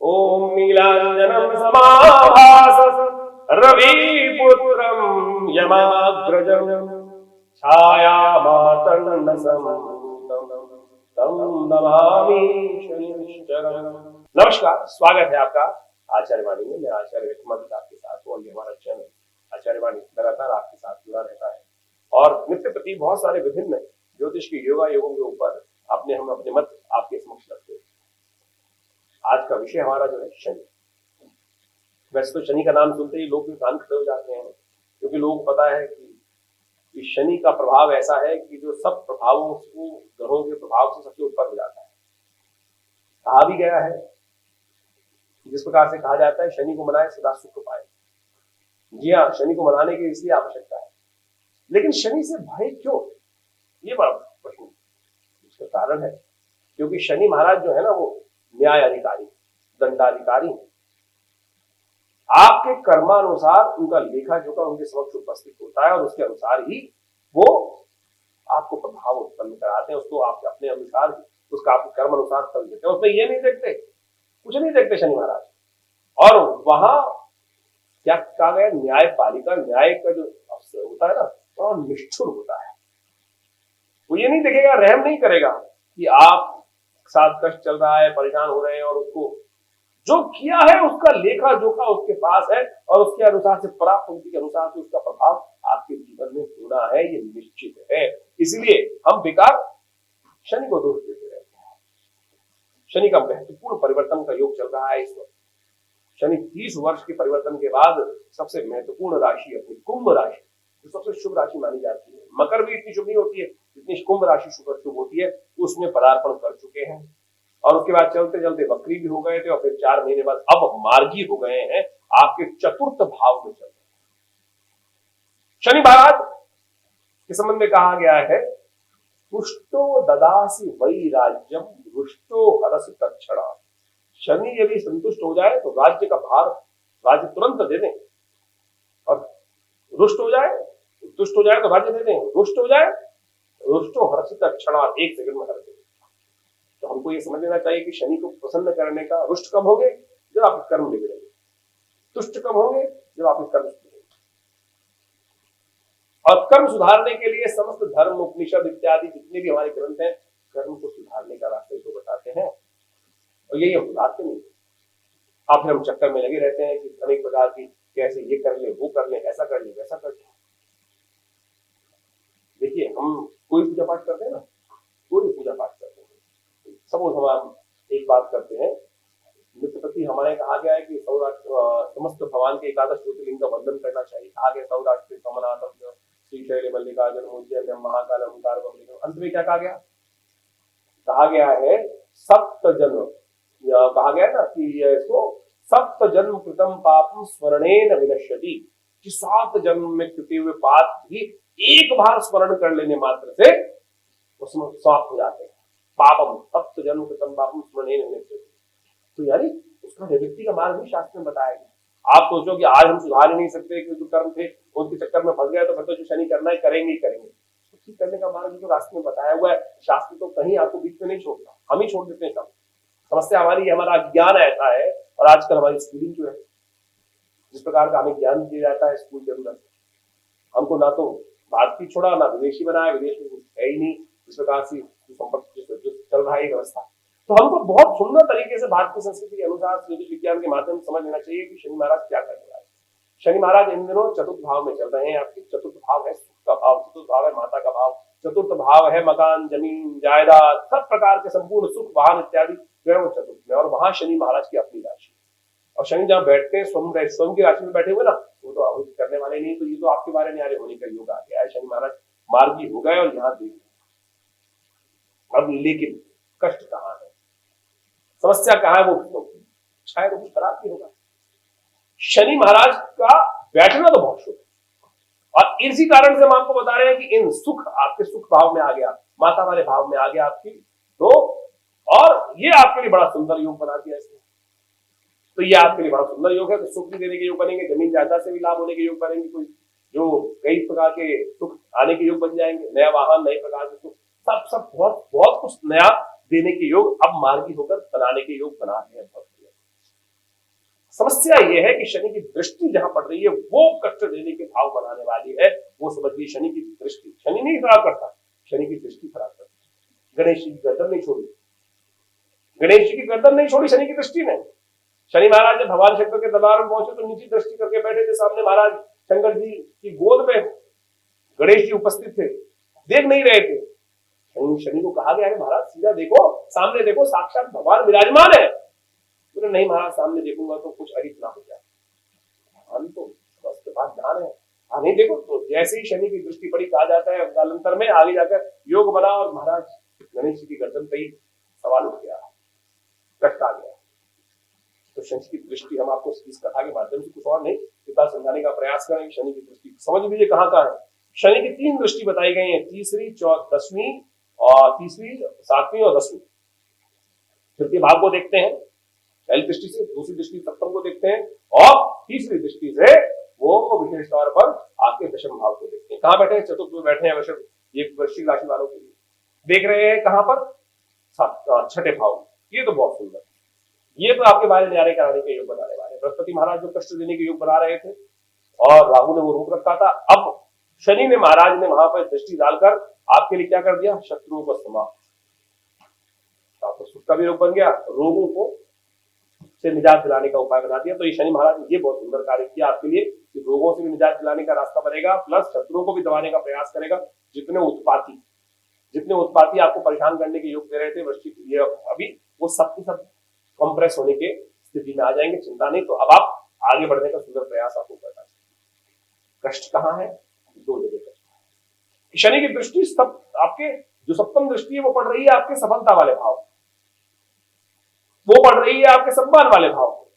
ओम नीलांजनम समाभास रविपुत्रम यमाग्रजम छायामातर्न संभूतम तम नमामि शनिश्चरम्। नमस्कार, स्वागत है आपका आचार्य वाणी में। मैं आचार्य हिकमत आपके साथ हूँ और ये हमारा चैनल आचार्य वाणी लगातार आपके साथ जुड़ा रहता है और नित्य प्रति बहुत सारे विभिन्न ज्योतिष के योगों के ऊपर हम अपने मत आपके समक्ष रखते हैं। आज का विषय हमारा जो है शनि। वैसे तो शनि का नाम सुनते ही लोग भी कान खड़े हो जाते हैं, क्योंकि लोगों को पता है कि शनि का प्रभाव ऐसा है कि जो सब प्रभावों को ग्रहों के प्रभाव से सबसे ऊपर हो जाता है। कहा भी गया है, जिस प्रकार से कहा जाता है शनि को मनाए सदा सुख पाए। जी हाँ, शनि को मनाने की इसलिए आवश्यकता है, लेकिन शनि से भय क्यों, ये बड़ा प्रश्न। इसका कारण है क्योंकि शनि महाराज जो है ना, वो न्याय अधिकारी, दंडाधिकारी है। आपके कर्मानुसार उनका लेखा जोखा उनके समक्ष उपस्थित होता है और उसके अनुसार ही वो आपको प्रभाव उत्पन्न कराते हैं। उसको आप अपने अनुसार उसका आपके कर्म अनुसार फल देते हैं। उसमें ये नहीं देखते, कुछ नहीं देखते शनि महाराज। और वहां क्या कहा गया, न्यायपालिका, न्याय का जो अफसर होता है ना, बड़ा निष्ठुर होता है। वो ये नहीं देखेगा, रहम नहीं करेगा कि आप साथ कष्ट चल रहा है, परेशान हो रहे हैं, और उसको जो किया है उसका लेखा जोखा उसके पास है और उसके अनुसार से प्राप्त उनके अनुसार से उसका प्रभाव आपके जीवन में होना है, ये निश्चित है। इसलिए हम बेकार शनि को दोष देते रहते हैं। शनि का महत्वपूर्ण परिवर्तन का योग चल रहा है इस वक्त। शनि 30 वर्ष के परिवर्तन के बाद सबसे महत्वपूर्ण राशि अपनी कुंभ राशि, जो सबसे शुभ राशि मानी जाती है। मकर भी इतनी शुभ नहीं होती है जितनी कुंभ राशि शुभ होती है, उसमें पदार्पण कर चुके हैं और उसके बाद चलते चलते वक्री भी हो गए थे और फिर 4 महीने बाद अब मार्गी हो गए हैं, आपके चतुर्थ भाव में चल रहे हैं। शनि महाराज के संबंध में कहा गया है, तुष्टो ददासी वै राज्यम रुष्टो हरसि तत्क्षणा। शनि यदि संतुष्ट हो जाए तो राज्य का भार राज्य तुरंत दे दें, और रुष्ट हो जाए, तुष्ट हो जाए तो राज्य दे दें, रुष्ट हो जाए रुष्टो हरसि तत्क्षणा, 1 सेकंड में हर दे। तो हमको ये समझ लेना चाहिए कि शनि को प्रसन्न करने का, रुष्ट कब होंगे जब आप कर्म बिगड़ेंगे, तुष्ट कब होंगे जब आप कर्म बिगड़ेंगे। और कर्म सुधारने के लिए समस्त धर्म, उपनिषद इत्यादि जितने भी हमारे ग्रंथ हैं, कर्म को सुधारने का रास्ते तो बताते हैं, और यही हम सुधारते नहीं। आप फिर हम चक्कर में लगे रहते हैं कि अनेक प्रकार की, कैसे ये कर ले, वो कर ले, ऐसा कर ले, वैसा कर ले। देखिए, हम कोई पूजा पाठ करते हैं ना, कोई पूजा पाठ करते हैं, सब हम एक बात करते हैं, नित्य प्रति हमारे कहा गया है कि समस्त भगवान के 11 ज्योतिर्लिंग का वंदन करना चाहिए। कहा गया सौराष्ट्र समनाथम श्रीशैल मल्लिकार्जुन उज्जैन महाकाल ओंकार बम्बलिकम। अंत में क्या कहा गया, कहा गया है सप्त जन्म, कहा गया ना कि इसको सप्त जन्म कृतम पापम स्मरणेन विनश्यति, कि 7 जन्म में कृते हुए पाप भी एक बार स्मरण कर लेने मात्र से उसमें समाप्त हो जाते हैं। पापम सप्त जन्म कृतम पापम स्मरणेन विनश्यति, तो यानी उसका निवृत्ति का मार्ग भी शास्त्र में बताया गया। आप सोचो कि आज हम सुधार ही नहीं सकते, कि जो कर्म थे उनके चक्कर में फंस गए, तो फिर तो जो शनि करना है करेंगे ही करेंगे। तो ठीक करने का मार्ग जो रास्ते में बताया हुआ है, शास्त्र तो कहीं आपको बीच में नहीं छोड़ता, हम ही छोड़ देते हैं सब। समस्या हमारी, हमारा ज्ञान ऐसा है, और आजकल हमारी स्कूलिंग जो है, जिस प्रकार का हमें ज्ञान दिया जाता है स्कूल के अंदर, हमको ना तो भारतीय छोड़ा ना विदेशी बनाया, विदेश में कुछ है ही नहीं, जिस प्रकार से जो चल रहा है व्यवस्था। तो हमको बहुत सुंदर तरीके से भारतीय संस्कृति के अनुसार ज्योतिष विज्ञान के माध्यम से समझ लेना चाहिए कि शनि महाराज क्या करने वाले। शनि महाराज इन दिनों चतुर्थ भाव में चल रहे हैं। आपके चतुर्थ भाव है सुख का भाव, चतुर्थ भाव है माता का भाव, चतुर्थ भाव है मकान, जमीन, जायदाद, सब प्रकार के संपूर्ण सुख, वाहन इत्यादि जो है वो चतुर्थ में। और वहां शनि महाराज की अपनी राशि, और शनि जहां बैठते हैं स्वयं की राशि में बैठे हुए ना, वो तो आहुति करने वाले नहीं, तो ये तो आपके बारे में होने का योग आ गया है। शनि महाराज मार्गी हो गए और यहाँ देख। अब लेकिन कष्ट कहाँ है, समस्या कहाँ है, वो शायद कुछ खराब नहीं होगा। शनि महाराज का बैठना तो बहुत शुभ है, और इसी कारण से हम आपको बता रहे हैं कि इन सुख, आपके सुख भाव में आ गया, माता वाले भाव में आ गया आपकी, तो और ये आपके लिए बड़ा सुंदर योग बना दिया इसने। तो ये आपके लिए बड़ा सुंदर योग है, तो सुख भी देने के योग बनेंगे, जमीन जायदाद से भी लाभ होने के योग बनेंगे, कोई जो कई प्रकार के सुख आने के योग बन जाएंगे, नया वाहन, नए प्रकार के सुख, सब बहुत बहुत कुछ नया देने के योग अब मार्गी होकर बनाने के योग बना रहे हैं। समस्या ये है कि शनि की दृष्टि जहां पड़ रही है वो कष्ट देने के भाव बनाने वाली है। वो समझिए शनि की दृष्टि, शनि नहीं खराब करता, शनि की दृष्टि खराब करती। गणेश जी की गर्दन नहीं छोड़ी, गणेश जी की गर्दन नहीं छोड़ी शनि की दृष्टि ने। शनि महाराज जब भगवान शंकर के दरबार में पहुंचे तो नीची दृष्टि करके बैठे थे सामने, महाराज शंकर जी की गोद में गणेश जी उपस्थित थे, देख नहीं रहे थे। शनि को कहा गया है महाराज सीधा देखो, सामने देखो, साक्षात भगवान विराजमान है। बोले नहीं महाराज, सामने देखूंगा तो कुछ अरित ना हो जाए। हम तो उसके बाद ध्यान है, हाँ नहीं देखो। तो जैसे ही शनि की दृष्टि पड़ी, कहा जाता है कालांतर में आगे जाकर योग बना और महाराज गणेश जी की गर्दन पे ही सवाल उठ गया, कष्ट आ गया। तो शनि की दृष्टि हम आपको इस कथा के माध्यम से कुछ और नहीं, इतना समझाने का प्रयास करें। शनि की दृष्टि समझ लीजिए कहाँ कहाँ है। शनि की 3 दृष्टि बताई गई है, तीसरी, 10वीं और तीसरी, 7वीं और 10वीं। तृतीय भाव को देखते हैं पहली दृष्टि से, दूसरी दृष्टि सप्तम को देखते हैं, और तीसरी दृष्टि से वो विशेष तौर पर आपके दशम भाव को देखते हैं। कहाँ बैठे हैं? चतुर्थ में बैठे हैं वृषभ, ये वृश्चिक राशि वालों के लिए देख रहे हैं। कहाँ पर? 6ठे भाव। ये तो बहुत सुंदर, ये तो आपके बारे न्यारे कराने के योग बनाने वाले। बृहस्पति महाराज जो कष्ट देने के योग बना रहे थे और राहु ने वो रोक रखा था, अब शनि ने महाराज ने वहां पर दृष्टि डालकर आपके लिए क्या कर दिया? शत्रुओं को समाप्त, आपको सुख का भी योग बन गया, रोगों को से निजात दिलाने का उपाय बना दिया। तो ये शनि महाराज ने ये बहुत सुंदर कार्य किया आपके लिए कि रोगों से भी निजात दिलाने का रास्ता बनेगा, प्लस शत्रुओं को भी दबाने का प्रयास करेगा। जितने उत्पाती आपको परेशान करने के योग दे रहे थे वृश्चिक, ये अभी वो सब की सब कंप्रेस होने के स्थिति में आ जाएंगे। चिंता नहीं। तो अब आप आगे बढ़ने का सुंदर प्रयास आपको करना चाहिए। कष्ट कहाँ है? 2 जगह कष्ट है। शनि की दृष्टि सब आपके जो सप्तम दृष्टि है वो पड़ रही है आपके सफलता वाले भाव, वो पड़ रही है आपके सम्मान वाले भाव को,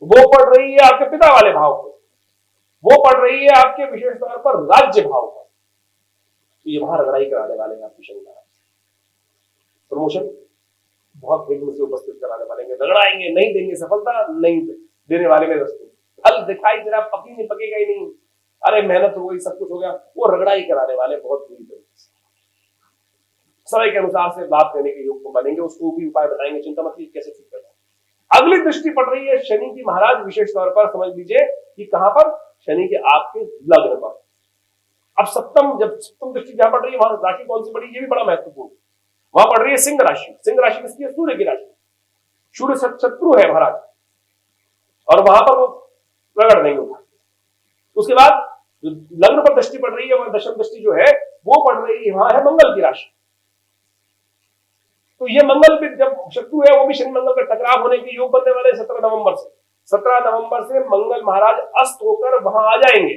वो पड़ रही है आपके पिता वाले भाव को, वो पड़ रही है आपके विशेष तौर पर राज्य भाव पर। तो ये वहां रगड़ाई कराने वाले हैं आपकी शनि महाराज। प्रमोशन बहुत विघ्न से उपस्थित कराने वाले हैं, रगड़ाएंगे, नहीं देंगे सफलता, नहीं देने वाले में फल दिखाई दे रहा, पकी नहीं, पकेगा ही नहीं, अरे मेहनत हो गई, सब कुछ हो गया, वो रगड़ाई कराने वाले बहुत बुरी तरीके से। समय के अनुसार से लाभ देने के योग को बनेंगे, उसको भी उपाय बताएंगे, चिंता मत कीजिए कैसे ठीक करना। अगली दृष्टि पड़ रही है शनि की महाराज विशेष तौर पर, समझ लीजिए कि कहां पर? शनि के आपके लग्न पर। अब जब सप्तम दृष्टि जहां पड़ रही है वहां राशि कौन सी पड़ी? ये भी बड़ा महत्वपूर्ण। वहां पड़ रही है सिंह राशि। सिंह राशि किसकी है? सूर्य की राशि। सूर्य शत्रु है महाराज, और वहां पर वो रगड़ नहीं होगा। उसके बाद लग्न पर दृष्टि पड़ रही है, वहां दशम दृष्टि जो है वो पड़ रही है, वहां है मंगल की राशि। तो ये मंगल भी जब शत्रु है, वो भी शनि मंगल का टकराव होने के योग बनने वाले 17 नवंबर से। 17 नवंबर से मंगल महाराज अस्त होकर वहां आ जाएंगे,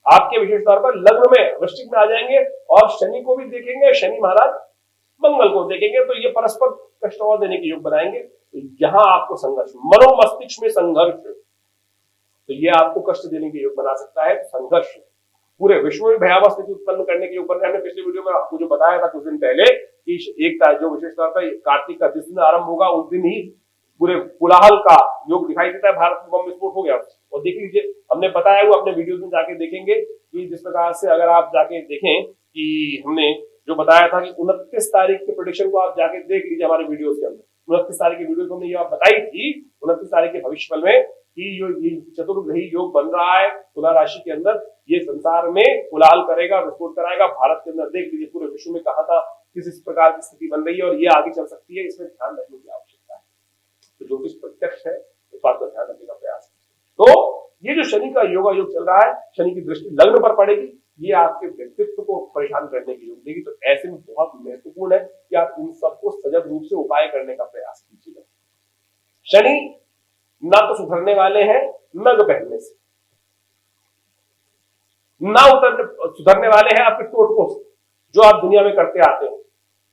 आपके विशेष तौर पर लग्न में वृश्चिक में आ जाएंगे, और शनि को भी देखेंगे, शनि महाराज मंगल को देखेंगे। तो ये परस्पर कष्ट और देने के योग बनाएंगे। तो यहां आपको संघर्ष, मनोमस्तिष्क में संघर्ष, तो ये आपको कष्ट देने के योग बना सकता है। संघर्ष पूरे विश्व में भयावह स्थिति उत्पन्न करने के योग बन रहे हैं। हमने पिछले वीडियो में आपको जो बताया था कुछ दिन पहले कि एक जो विशेष तौर पर कार्तिक का जिस दिन आरंभ होगा उस दिन ही पूरे कोलाहल का योग दिखाई देता है। भारत में बम विस्फोट हो गया, और देख लीजिए हमने बताया हुआ, अपने वीडियो में जाके देखेंगे कि जिस प्रकार से, अगर आप जाके देखें कि हमने जो बताया था कि 29 तारीख के प्रेडिक्शन को आप जाके देख लीजिए हमारे वीडियो के अंदर। 29 तारीख की वीडियो हमने ये बताई थी 29 तारीख के भविष्यफल में कि जो ये चतुर्ग्रही योग बन रहा है तुला राशि के अंदर, ये संसार में कोलाहल करेगा, विस्फोट कराएगा। भारत के अंदर देख लीजिए पूरे विश्व में कहा था किस प्रकार की स्थिति बन रही है, और ये आगे चल सकती है। इसमें ध्यान रखने की आवश्यकता है। तो ज्योतिष प्रत्यक्ष है, इस बात का ध्यान रखने का प्रयास है। तो ये जो शनि का योगा योग चल रहा है, शनि की दृष्टि लग्न पर पड़ेगी, ये आपके व्यक्तित्व को परेशान करने की योग देगी। तो ऐसे में बहुत महत्वपूर्ण है कि आप इन सबको सजग रूप से उपाय करने का प्रयास कीजिएगा। शनि ना तो सुधरने वाले हैं नग पहनने से, ना सुधरने वाले हैं आपके टोटकों से जो आप दुनिया में करते आते हो।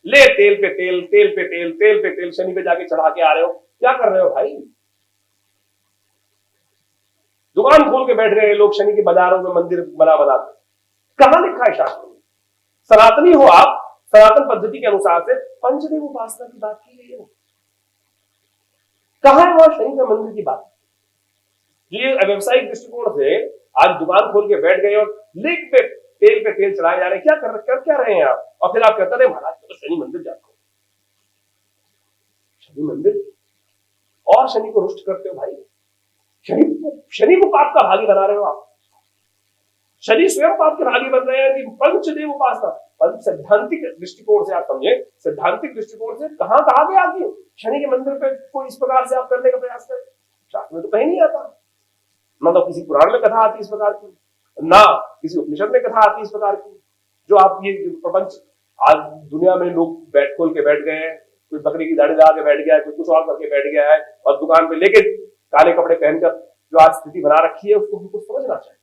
ले तेल पे तेल, तेल पे तेल, तेल पे तेल, शनि पे जाके चढ़ा के आ रहे हो। क्या कर रहे हो भाई? दुकान खोल के बैठ रहे हैं लोग शनि के बाजारों में, मंदिर बनाते। कहां लिखा है शास्त्र में? सनातनी हो आप, सनातन पद्धति के अनुसार से पंचदेव उपासना की बात की गई है। कहां है वहां शनि के मंदिर की बात? ये व्यवसायिक दृष्टिकोण से आज दुकान खोल के बैठ गए और लिख पे तेल चढ़ाए जा रहे हैं। क्या रहे हैं आप? और फिर आप कहते रहे महाराज तो शनि मंदिर जाते हो, शनि मंदिर और शनि को रुष्ट करते हो भाई। शनि को पाप का भागी बना रहे हो आप। शनि स्वयं पाप के भागी बन रहे हैं कि पंचदेव उपासना। पंच सैद्धांतिक दृष्टिकोण से आप समझे, सैद्धांतिक दृष्टिकोण से कहां कहा गया कि शनि के मंदिर पे कोई इस प्रकार से आप करने का प्रयास करें? शास्त्र में तो कहीं नहीं आता, ना तो किसी पुराण में कथा आती इस प्रकार की, ना किसी उपनिषद में कथा आती इस प्रकार की। जो आप ये प्रपंच आज दुनिया में लोग खोल के बैठ गए हैं, कोई बकरी की दाढ़ी लगा के बैठ गया है, कोई कुछ और करके बैठ गया है, और दुकान पे लेके काले कपड़े पहनकर जो आज स्थिति बना रखी है उसको हमको समझना चाहिए।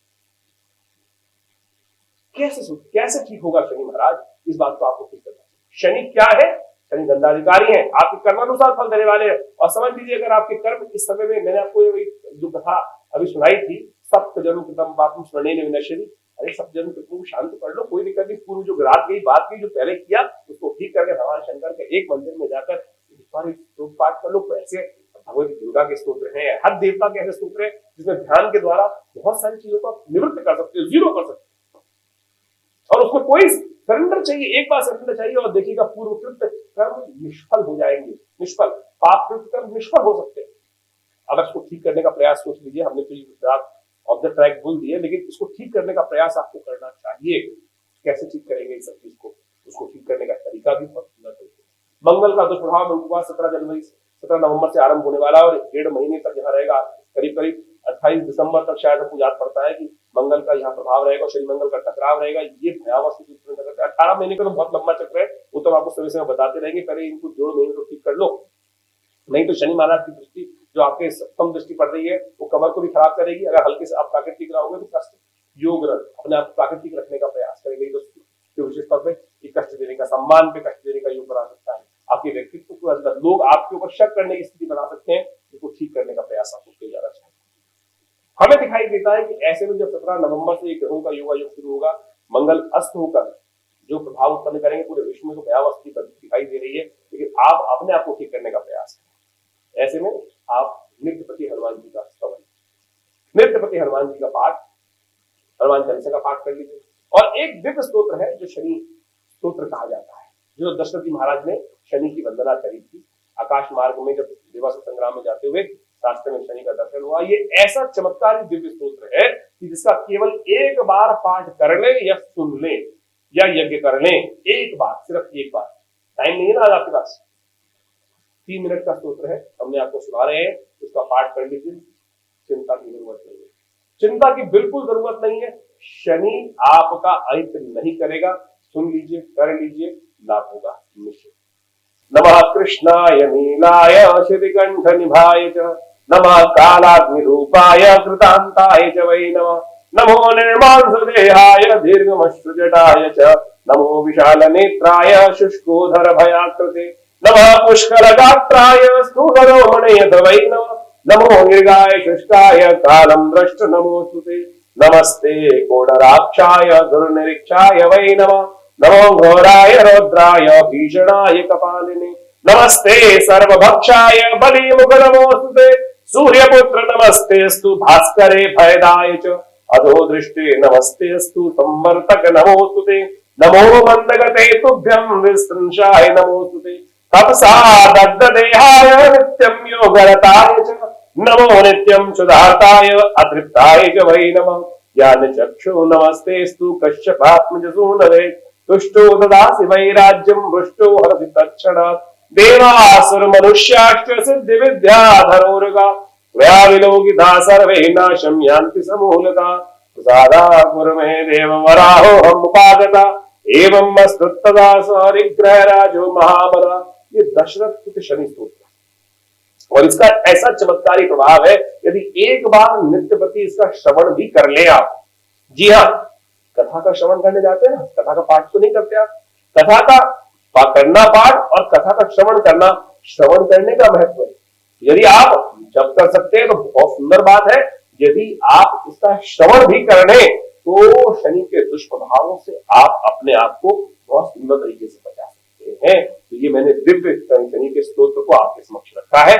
कैसे ठीक होगा शनि महाराज? इस बात को आपको ठीक करना चाहिए। शनि क्या है? शनि दंडाधिकारी है, आपके कर्मानुसार फल देने वाले हैं। और समझ लीजिए, अगर आपके कर्म इस समय में, मैंने आपको जो कथा अभी सुनाई थी, सप्त जन्म कृतम पापम स्मरणेन विनश्यति, अरे सब जन्म कृतों को शांत कर लो, कोई दिक्कत नहीं। पूर्व जो रात गई बात की, जो पहले किया उसको ठीक करके भगवान शंकर के एक मंदिर में जाकर स्तोत्र पाठ कर लो। ऐसे भगवती दुर्गा के स्तोत्र हैं, हर देवता के ऐसे स्तोत्र हैं जिसमें ध्यान के द्वारा बहुत सारी चीजों को निवृत्त कर सकते हो, जीरो कर सकते हो। और उसको कोई सरेंडर चाहिए, एक बार सरेंडर चाहिए, और देखिएगा पूर्वकृत कर्म निष्फल हो जाएंगे। निष्फल पापकृत कर्म निष्फल हो सकते हैं। अब इसको ठीक करने का प्रयास सोच लीजिए। हमने तो ऑफ द ट्रैक बोल दिए, लेकिन इसको ठीक करने का प्रयास आपको करना चाहिए। कैसे ठीक करेंगे इस सब चीज को? उसको ठीक करने का तरीका भी बहुत सुंदर तरीके। मंगल का दुष्प्रभाव मंगलवार 17 नवंबर से आरंभ होने वाला, और 1.5 महीने तक यहाँ रहेगा। करीब करीब 28 दिसंबर तक शायद हमको याद पड़ता है कि मंगल का यहाँ प्रभाव रहेगा, शनि मंगल का टकराव रहेगा। ये भयावह स्थिति उत्पन्न करता है। 18 महीने का तो बहुत लंबा चक्र है, वो तो आपको समय समय बताते रहेंगे। पहले इनको 1.5 महीने तो ठीक कर लो, नहीं तो शनि महाराज की दृष्टि जो आपके सप्तम दृष्टि पड़ रही है वो कमर को भी खराब करेगी। अगर हल्के से आप प्राकृतिक रहोगे तो कष्ट योग अपने आप प्राकृतिक रखने का प्रयास करेंगे तो विशेष तौर पर कष्ट देने का, सम्मान पे कष्ट देने का योग बना सकता है। आपके व्यक्तित्व को अंदर लोग आपके ऊपर शक करने की स्थिति बना सकते हैं, जिसको ठीक करने का प्रयास आपको किया जाना चाहिए। हमें दिखाई देता है कि ऐसे में जब 17 नवंबर से ग्रहों का योगा योग शुरू होगा, मंगल अस्त होकर जो प्रभाव उत्पन्न करेंगे पूरे विश्व में तो भयावह स्थिति दिखाई दे रही है। लेकिन आप अपने आप को ठीक करने का प्रयास करें। ऐसे में आप नित्यपति हनुमान जी का स्तवन, नित्यपति हनुमान जी का पाठ, हनुमान चालीसा का पाठ कर लीजिए। और एक दिव्य स्तोत्र है जो शनि स्तोत्र कहा जाता है, जो दशरथ जी महाराज ने शनि की वंदना करी थी। आकाश मार्ग में जब देवासुर संग्राम में जाते हुए रास्ते में शनि का दर्शन हुआ। ये ऐसा चमत्कारी दिव्य स्तोत्र है कि जिसका केवल एक बार पाठ कर ले या सुन ले या यज्ञ कर ले, एक बार, सिर्फ एक बार, टाइम नहीं है ना आज आपके पास, 3 मिनट का स्तोत्र है, हमने आपको सुना रहे हैं, उसका पाठ कर लीजिए। चिंता की जरूरत नहीं है, चिंता की बिल्कुल जरूरत नहीं है। शनि आपका अहित नहीं करेगा। सुन लीजिए, कर लीजिए, लाभ होगा निश्चित। नमः कृष्णाय नीलाय श्रीकंठ निभाय च, नमः कालाग्निरूपाय कृतांताय च वै नमः। नमो निर्मांसदेहाय दीर्घमश्रुजटाय च, नमो विशालनेत्राय शुष्कोधर भयाकृते, नमः पुष्करगात्राय स्थूलरोमणे वै नमः। नमो निर्गाय शुष्काय कालं द्रष्ट नमोस्तुते, नमस्ते कोडराक्षाय दुर्निरीक्षाय वै नमः। नमो घोराय रौद्राय भीषणाय कपालिने, नमस्ते सर्वभक्षाय बलिमुख नमोस्तुते, सूर्यपुत्र नमस्तेस्तु भास्करे भयदाय च, अधो दृष्टे नमस्तेस्तु संवर्तक नमोस्तुते, नमो मंदगते तुभ्यं विस्त्रंशाय नमोस्तुते, तपसा दग्धदेहाय नित्यं योगरताय च, नमो नित्यं सुधार्ताय अतृप्ताय च वै नमः। ज्ञानचक्षु नमस्तेस्तु कश्यपात्मजसूनवे, तुष्टो ददासि वै राज्यं हृष्टो हरसि तत्क्षणात्, देवासुर मनुष्याश्च सिद्धि विद्याधरोर्गा, त्वया विलोकिता सर्वे नाशं यान्ति समूलता, प्रसादा कुरु मे देव वराहोऽहम् उपागता, एवं मस्तुत्तदा सरिग्रह राजो महाबला। ये दशरथ के शनि स्तोत्र और इसका ऐसा चमत्कारी प्रभाव है, यदि एक बार नित्यपति इसका श्रवण भी कर ले आप। जी हाँ, कथा का श्रवण करने जाते हैं ना, कथा का पाठ तो नहीं करते आप, कथा का करना पाठ और कथा का श्रवण करना, श्रवण करने का महत्व है। यदि आप जब कर सकते हैं तो बहुत सुंदर बात है, यदि आप इसका श्रवण भी कर लें तो शनि के दुष्प्रभावों से आप अपने आप को बहुत सुंदर तरीके से बचा सकते हैं। तो ये मैंने दिव्य शनि के स्तोत्र को आपके समक्ष रखा है।